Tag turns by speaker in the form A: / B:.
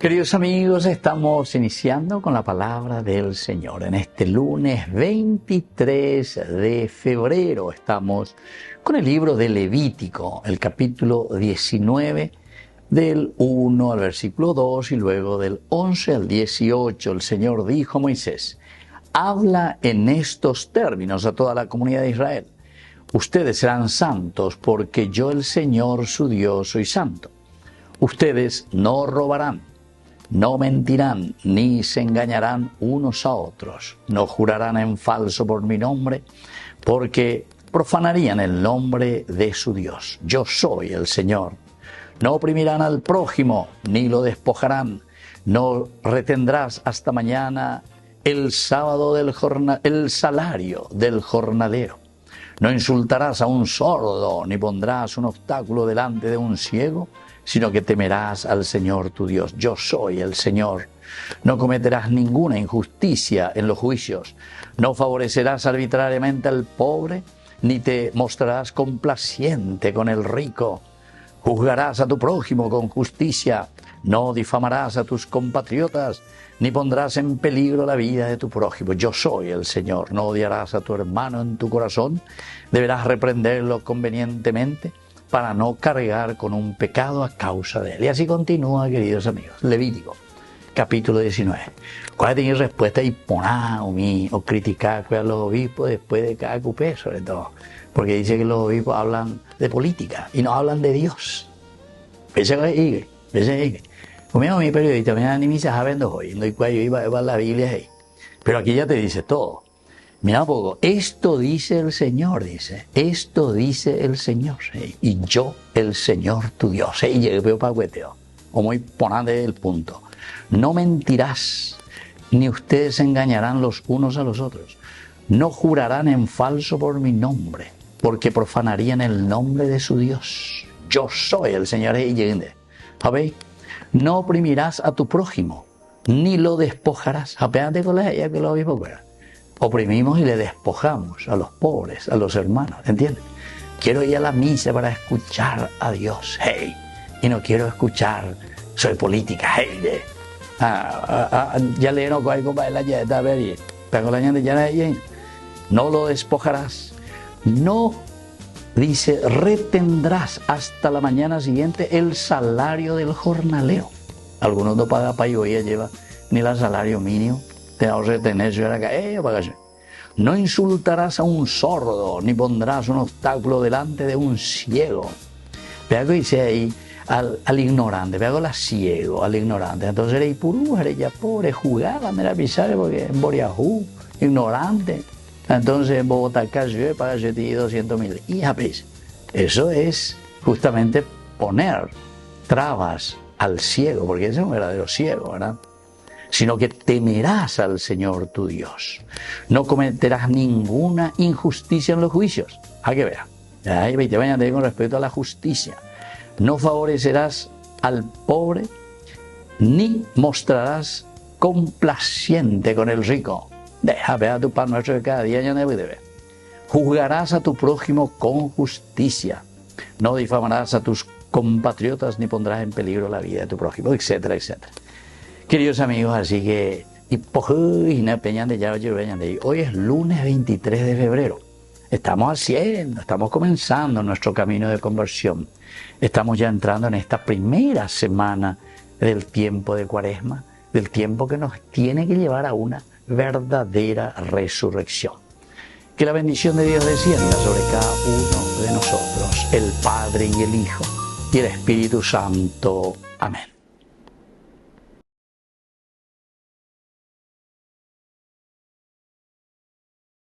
A: Queridos amigos, estamos iniciando con la palabra del Señor. En este lunes 23 de febrero estamos con el libro de Levítico, el capítulo 19, del 1 al versículo 2 y luego del 11 al 18. El Señor dijo a Moisés: habla en estos términos a toda la comunidad de Israel. Ustedes serán santos porque yo, el Señor su Dios, soy santo. Ustedes no robarán, no mentirán, ni se engañarán unos a otros. No jurarán en falso por mi nombre, porque profanarían el nombre de su Dios. Yo soy el Señor. No oprimirán al prójimo, ni lo despojarán. No retendrás hasta mañana el salario del jornalero. No insultarás a un sordo, ni pondrás un obstáculo delante de un ciego, sino que temerás al Señor tu Dios. Yo soy el Señor. No cometerás ninguna injusticia en los juicios. No favorecerás arbitrariamente al pobre, ni te mostrarás complaciente con el rico. Juzgarás a tu prójimo con justicia. No difamarás a tus compatriotas, ni pondrás en peligro la vida de tu prójimo. Yo soy el Señor. No odiarás a tu hermano en tu corazón. Deberás reprenderlo convenientemente, para no cargar con un pecado a causa de él. Y así continúa, queridos amigos. Levítico, capítulo 19. ¿Cuál es la respuesta? Y poner o criticar a los obispos después de cada cupé, sobre todo. Porque dice que los obispos hablan de política y no hablan de Dios. Como mi periodista, ni me saben hoy, no hay cual yo iba a la Biblia ahí. Pero aquí ya te dice todo. Mira un poco, esto dice el Señor, dice, esto dice el Señor, y yo, el Señor tu Dios, y llegué para hueteo, o muy ponante el punto. No mentirás, ni ustedes se engañarán los unos a los otros. No jurarán en falso por mi nombre, porque profanarían el nombre de su Dios. Yo soy el Señor, y llegué. ¿Sabéis? No oprimirás a tu prójimo, ni lo despojarás. Apéate con la ella que lo habéis fuera. Oprimimos y le despojamos a los pobres, a los hermanos, ¿entiendes? Quiero ir a la misa para escuchar a Dios, hey, y no quiero escuchar, soy política, hey, ya le no coge con la yeta, a ver, pero la ya no lo despojarás, no, dice, retendrás hasta la mañana siguiente el salario del jornalero. Algunos no pagan para yo, ella lleva ni el salario mínimo. No insultarás a un sordo, ni pondrás un obstáculo delante de un ciego. Vea que dice ahí al ignorante, vea que la ciego, al ignorante. Entonces eres purú, eres ya pobre, jugada, me la pisaré porque en Boriajú, ignorante. Entonces en Bogotá, casi paga 200.000. Y ya ves, eso es justamente poner trabas al ciego, porque ese es un verdadero ciego, ¿verdad? Sino que temerás al Señor tu Dios. No cometerás ninguna injusticia en los juicios. Hay que ver. Ahí te vayan con respecto a la justicia. No favorecerás al pobre, ni mostrarás complaciente con el rico. Deja ver a tu pan nuestro de cada día, ya no debe ver. Juzgarás a tu prójimo con justicia. No difamarás a tus compatriotas, ni pondrás en peligro la vida de tu prójimo, etcétera, etcétera. Queridos amigos, así que hoy es lunes 23 de febrero. Estamos comenzando nuestro camino de conversión. Estamos ya entrando en esta primera semana del tiempo de Cuaresma, del tiempo que nos tiene que llevar a una verdadera resurrección. Que la bendición de Dios descienda sobre cada uno de nosotros, el Padre y el Hijo y el Espíritu Santo. Amén.